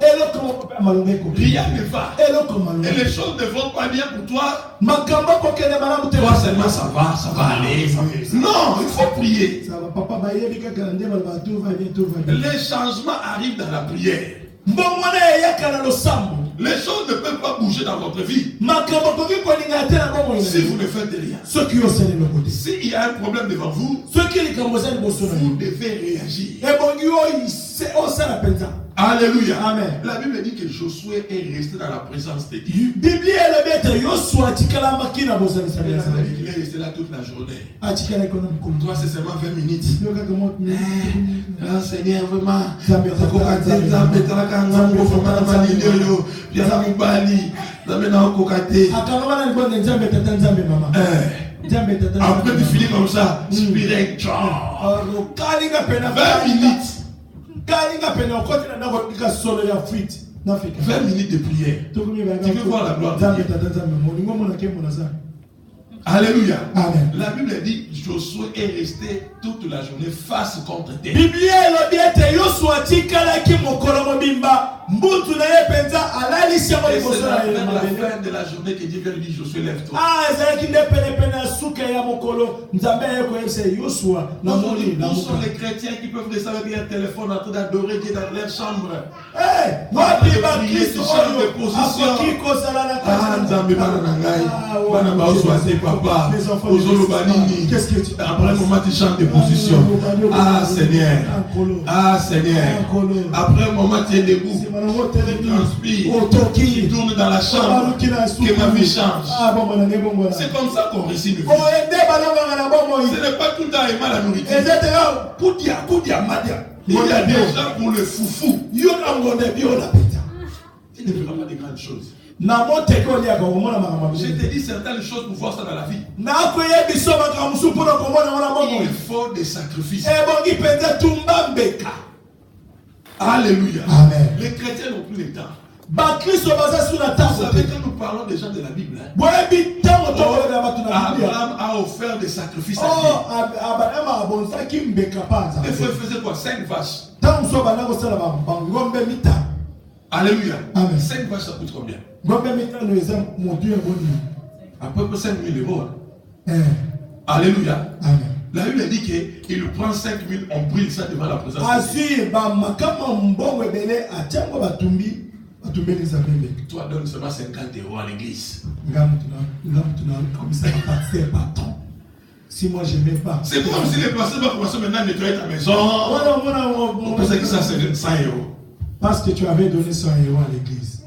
Rien ne va. Et les choses ne vont pas bien pour toi. Toi seulement ça va aller. Non, il faut prier. Les changements arrivent dans la prière. Les choses ne peuvent pas bouger dans votre vie si vous ne faites rien. S'il y a un problème devant vous, vous devez réagir. Alléluia. Amen. La Bible dit que Josué est resté dans la présence de Dieu. Il est resté là toute la journée. Toi, c'est seulement 20 minutes. Seigneur, vraiment. Après tu finis comme ça, spirit, 20 minutes. 20 minutes de prière. Tu veux voir la gloire de Dieu. Alléluia. Amen. La Bible dit Josué est resté toute la journée face contre terre. Et c'est vers la fin de la journée que Dieu vient lui dire Josué, lève-toi. Où sont les chrétiens qui peuvent rester avec leur téléphone en train d'adorer Dieu dans leur chambre? Qu'est-ce que tu fais? Après un moment tu chantes des positions. Ah Seigneur. Ah Seigneur. Après un moment tu es debout. Tu transpires. Tu tournes dans la chambre. Que ma vie change. C'est comme ça qu'on réussit le vie. Ce n'est pas tout le temps aimer la nourriture. Il y a des gens pour le foufou. Tu ne feras pas de grandes choses. Je te dis certaines choses pour voir ça dans la vie. Il faut des sacrifices. Alléluia. Amen. Les chrétiens n'ont plus le temps. Vous savez, quand nous parlons des gens de la Bible, Abraham a offert des sacrifices à Dieu. Il faisait quoi? 5 vaches. Alléluia. Amen. 5 vaches, ça coûte combien? À peu près 5 000 euros. Alléluia. Amen. La Bible dit qu'il prend 5 000, on brûle ça devant la présence de Dieu. Toi, donne seulement 50 euros à l'église. Si moi je n'aimais pas. C'est comme si les pasteurs vont commencer maintenant à nettoyer ta maison. On pensait que ça c'est 100 euros. Parce que tu avais donné 100 euros à l'église.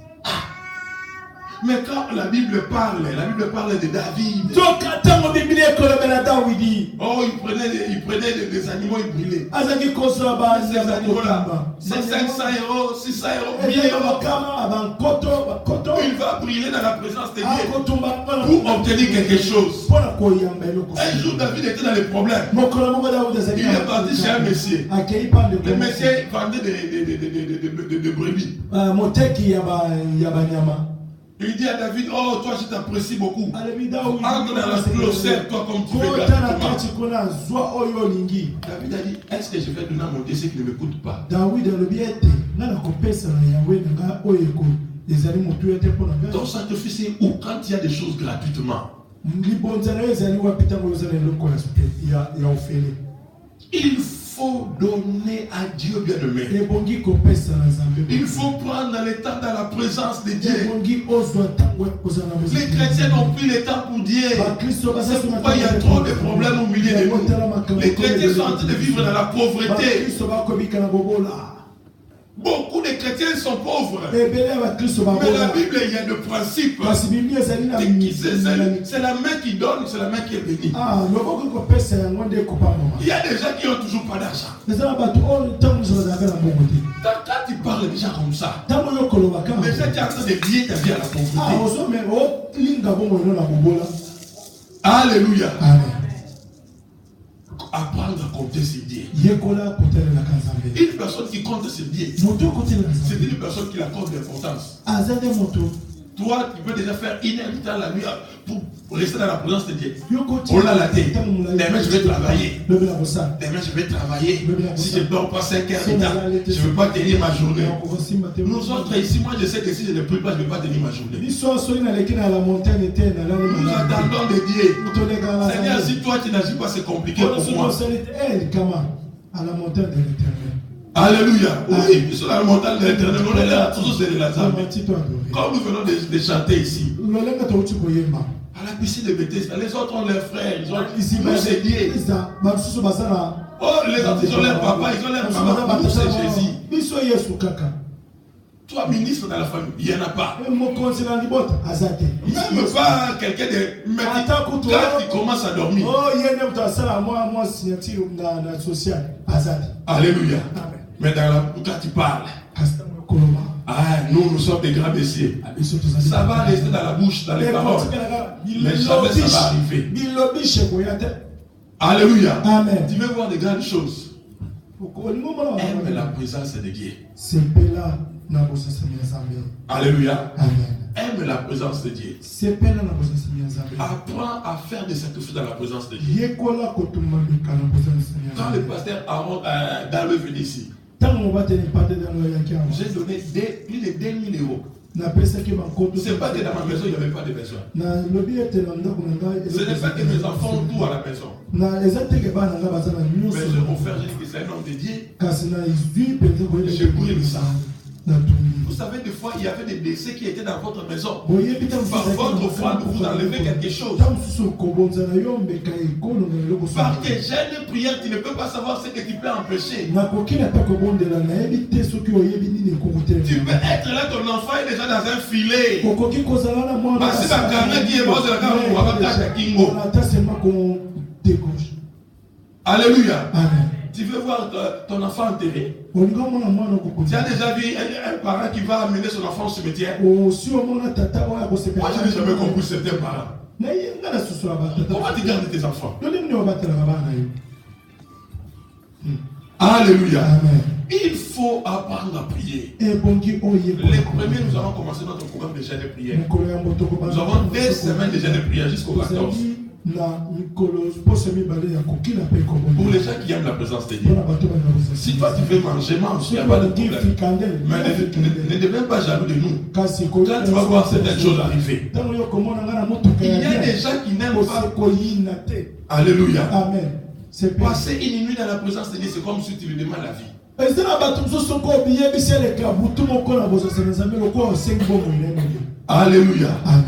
Mais quand la Bible parle de David. Oh, il prenait des animaux, il brûlait. Ces animaux-là, c'est 500 euros, 600 euros, 1000 euros. Il va brûler dans la présence de Dieu pour obtenir quelque chose. Un jour, David était dans les problèmes. Il est parti chez un monsieur. Le monsieur vendait des brebis. Il dit à David, oh toi je t'apprécie beaucoup. Entre dans la closet, toi comme tu fais gratuitement. David a dit, est-ce que je vais donner à mon Dieu ce qui ne m'écoute pas? Ton sacrifice est où quand il y a des choses gratuitement? Il faut donner à Dieu, bien-aimé. Il faut prendre le temps dans la présence de Dieu. Les chrétiens n'ont plus le temps pour Dieu. C'est pourquoi il y a trop de problèmes au milieu de nous. Les chrétiens sont en train de vivre dans la pauvreté. Beaucoup de chrétiens sont pauvres. Mais la Bible, il y a des principes. C'est la main qui donne, c'est la main qui est bénie. Il y a des gens qui n'ont toujours pas d'argent. Quand tu parles déjà comme ça, déjà tu es en train de lier ta vie à la pauvreté. Alléluia. Apprendre à compter ses dieux. Une personne qui compte ses dieux, c'est une personne qui accorde l'importance. Toi, tu peux déjà faire une heure de temps la nuit pour rester dans la présence de Dieu. On l'a la tête. Demain, je vais travailler. Demain, je vais travailler. Si je ne dors pas 5 heures de temps, je ne vais pas tenir ma journée. Nous autres ici, moi, je sais que si je ne prie pas, je ne vais pas tenir ma journée. Nous attendons de Dieu. Seigneur, si toi, tu n'agis pas, c'est compliqué pour moi. Alléluia. Oui, nous sommes à la montagne de l'éternel. On est là, toujours c'est de la Zambie. Comme nous venons de chanter ici. À la piscine de Bethesda, les autres ont leurs frères, ils ont c'est Dieu. Oh, les autres, ils ont leur papa, ils ont leur maman. Nous, c'est Jésus. Toi, ministre dans la famille, il n'y en a pas. Même pas quelqu'un de. Quand il commence à dormir. Alléluia. Mais quand tu parles, nous sommes des grands messieurs. Ça va rester dans la bouche, dans les paroles. Mais jamais ça va arriver. Alléluia. Amen. Tu veux voir des grandes choses. Aime la présence de Dieu. Alléluia. Amen. Aime la présence de Dieu. Apprends à faire des sacrifices dans la présence de Dieu. Quand le pasteur Aaron est venu ici, j'ai donné plus de 2 000 euros. C'est pas que dans ma maison il n'y avait pas de besoin. Ce n'est pas que mes enfants ont tout à la maison. Mais j'ai offert, j'ai dit que c'est un homme de Dieu. J'ai brûlé le sang. Vous savez, des fois, il y avait des décès qui étaient dans votre maison. Par votre offrande, vous enlevez quelque chose. Par tes gênes et prières, tu ne peux pas savoir ce que tu peux empêcher. Tu peux être là, ton enfant est déjà dans un filet. Parce que la carrière qui est morte, c'est la carrière qui est morte. Alléluia. Amen. Tu veux voir ton enfant enterré? Tu as déjà vu un parent qui va amener son enfant au cimetière? Moi, je n'ai jamais compris certains parents. Comment tu gardes tes enfants? Alléluia. Amen. Il faut apprendre à prier. Les premiers, nous allons commencer notre programme de jeûne de prière. Nous avons 2 semaines de jeûne de prière jusqu'au 14. Pour les gens qui aiment la présence de Dieu, si toi tu veux manger, mange, il n'y a pas de problème. Mais ne deviens pas jaloux de nous. Quand tu vas voir certaines choses arriver, il y a des gens qui n'aiment pas. Alléluia. Amen. Passer une nuit dans la présence de Dieu, c'est comme si tu lui demandes la vie. Alléluia. Amen.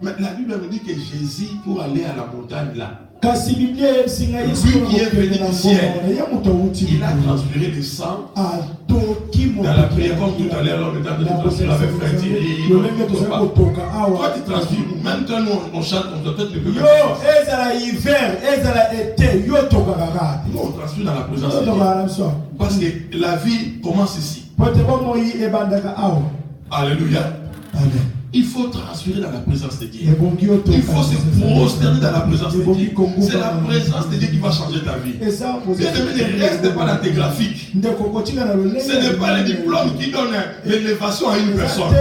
Mais la Bible me dit que Jésus, pour aller à la montagne là, lui qui est venu du ciel, il a transféré le sang dans la prière, comme tout à l'heure, on était en train de transférer avec Frère Thierry. Toi, tu transfères, même quand nous on chante, on doit peut-être le faire. Nous, on transfère dans la présence de Dieu. Parce que la vie commence ici. Alléluia. Amen. Il faut transférer dans la présence de Dieu. Il faut se prosterner dans la présence de Dieu. C'est la présence de Dieu qui va changer ta vie. Bien-aimé, ne reste pas dans tes graphiques. Ce n'est pas le diplôme qui donne l'élévation à une personne.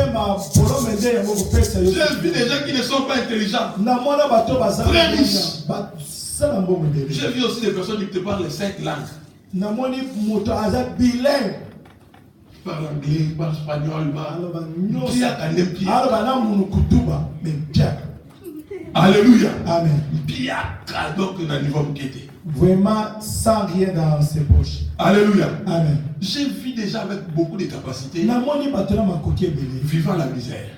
J'ai vu des gens qui ne sont pas intelligents, très riches. J'ai vu aussi des personnes qui te parlent les 5 langues. Par l'anglais, par l'espagnol, alléluia. Amen. Donc vraiment sans rien dans ses poches. Alléluia. Amen. J'ai vu déjà avec beaucoup de capacités vivant la misère.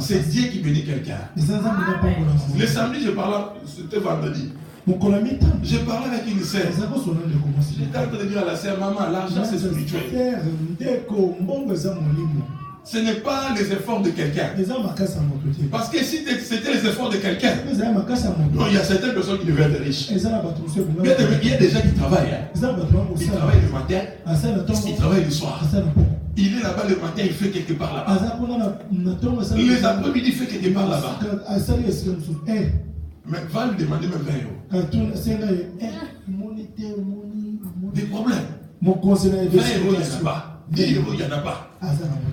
C'est Dieu qui bénit quelqu'un. Le samedi, je parlais, c'était vendredi. J'ai parlé avec une sœur. J'étais en train de dire à la sœur, maman, l'argent c'est spirituel. Ce n'est pas les efforts de quelqu'un. Parce que si c'était les efforts de quelqu'un, non, il y a certaines personnes qui devaient être riches. Il y a des gens qui travaillent. Ils travaillent le matin, ils travaillent le soir. Il est là-bas le matin, il fait quelque part là-bas. Les après-midi, il fait quelque part là-bas. Mais va lui demander même 20 €. Des problèmes. 20 €, il n'y en a pas. 10 €, il n'y en a pas.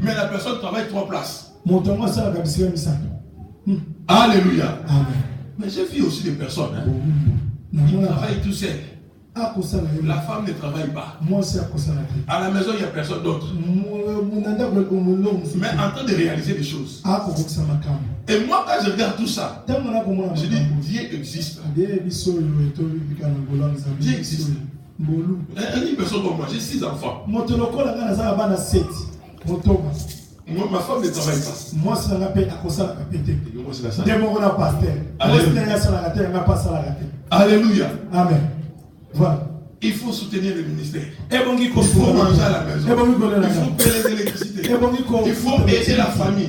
Mais la personne travaille 3 places. Alléluia. Mais j'ai vu aussi des personnes qui travaillent tout seul. La femme ne travaille pas. À la maison, il n'y a personne d'autre. Mais en train de réaliser des choses. Et moi, quand je regarde tout ça, je dis Dieu existe. Dieu existe. Une personne comme moi, j'ai 6 enfants. Moi, ma femme ne travaille pas. Moi, c'est la paix à cause de la Alléluia. Amen. Voilà. Il faut soutenir le ministère. Il faut manger à la maison. Il faut payer l'électricité. Il faut aider la famille.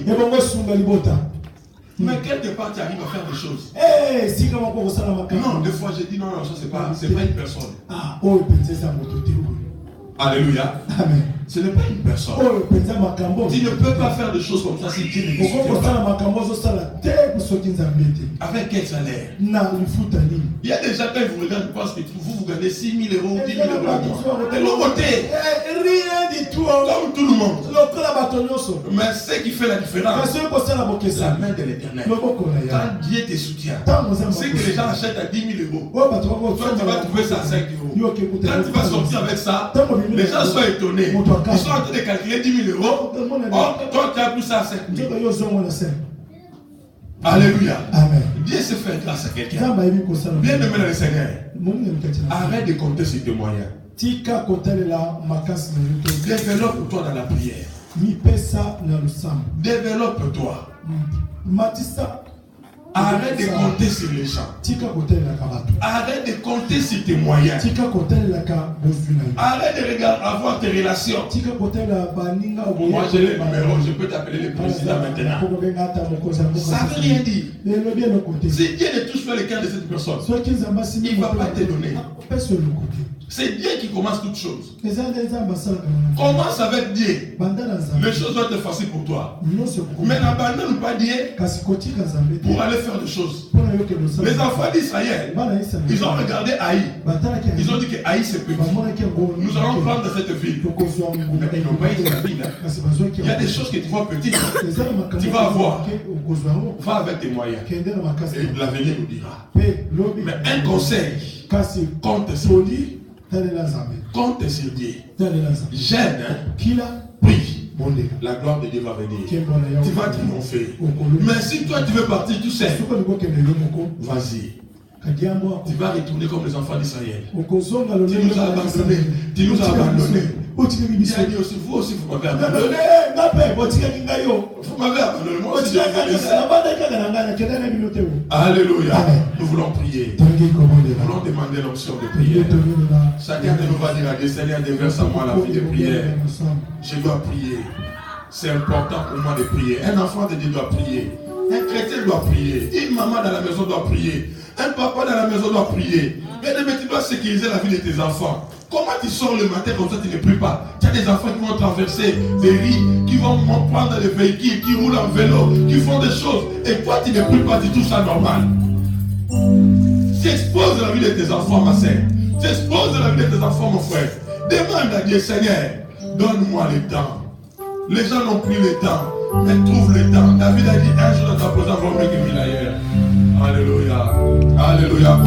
Mais quelque part, tu arrives à faire des choses. Non, des fois, j'ai dit non, ça, c'est pas une personne. Alléluia. Amen. Ce n'est pas une personne. Tu ne peux pas faire des choses comme ça si Dieu ne te soutient pas. Avec quel salaire? Il y a des gens quand ils vous regardent, ils pensent que vous gagnez 6 000 €, 10 000 € le mois. De l'autre côté, rien du tout. Comme tout le monde. Mais ce qui fait la différence, c'est la main de l'Éternel. Quand Dieu te soutient, c'est que les gens achètent à 10 000 €. Toi, tu vas trouver ça à 5 €. Quand tu vas sortir avec ça, les gens sont étonnés. Ils sont en train de calculer 10 000 €. Or, toi, tu as plus ça à 5 000 €. Alléluia. Amen. Dieu se fait grâce à quelqu'un. Bien aimé dans le Seigneur. Arrête de compter sur tes moyens. Développe-toi dans la prière. Développe-toi. Arrête de compter sur les gens. Arrête de compter sur tes moyens. Arrête de regarder, avoir tes relations. Moi j'ai le numéro, je peux t'appeler le président maintenant. Ça ne veut rien dire. Si Dieu ne touche pas le cœur de cette personne, il ne va pas te donner. C'est Dieu qui commence toutes choses. Commence avec Dieu. Les choses vont être faciles pour toi. Mais n'abandonne pas Dieu pour aller faire des choses. Les enfants d'Israël, ils ont regardé Haï. Ils ont dit que Haï c'est petit. Nous allons prendre cette ville. Mais ils n'ont pas été la ville. Il y a des choses que tu vois petites. Tu vas avoir. Va avec tes moyens. Et l'avenir nous dira. Mais un conseil, compte sur Dieu. Compte sur Dieu. Gêne, prie. La gloire de Dieu va venir. Tu vas triompher. Mais si toi tu veux partir tout seul, vas-y. Tu vas retourner comme les enfants d'Israël. Tu nous as abandonnés. Tu nous as abandonnés. Il a dit aussi, vous aussi, vous m'avez abandonné. Vous m'avez abandonné. Moi aussi, alléluia. Nous voulons prier. Nous voulons demander l'option de prière. Chacun de nous va dire à Dieu, Seigneur, déverse à moi la vie de prière. Je dois prier. C'est important pour moi de prier. Un enfant de Dieu doit prier. Un chrétien doit prier. Une maman dans la maison doit prier. Un papa dans la maison doit prier. Mais tu dois sécuriser la vie de tes enfants. Comment tu sors le matin comme ça, tu ne pries pas? Tu as des enfants qui vont traverser des rues, qui vont prendre des véhicules, qui roulent en vélo, qui font des choses. Et toi, tu ne pries pas, tu trouves ça normal. Tu exposes la vie de tes enfants, ma sœur. Tu exposes la vie de tes enfants, mon frère. Demande à Dieu, Seigneur, donne-moi le temps. Les gens n'ont plus le temps, mais trouvent le temps. David a dit un jour dans ta présence, vaut mieux que 1000 ailleurs. Alléluia. Alléluia.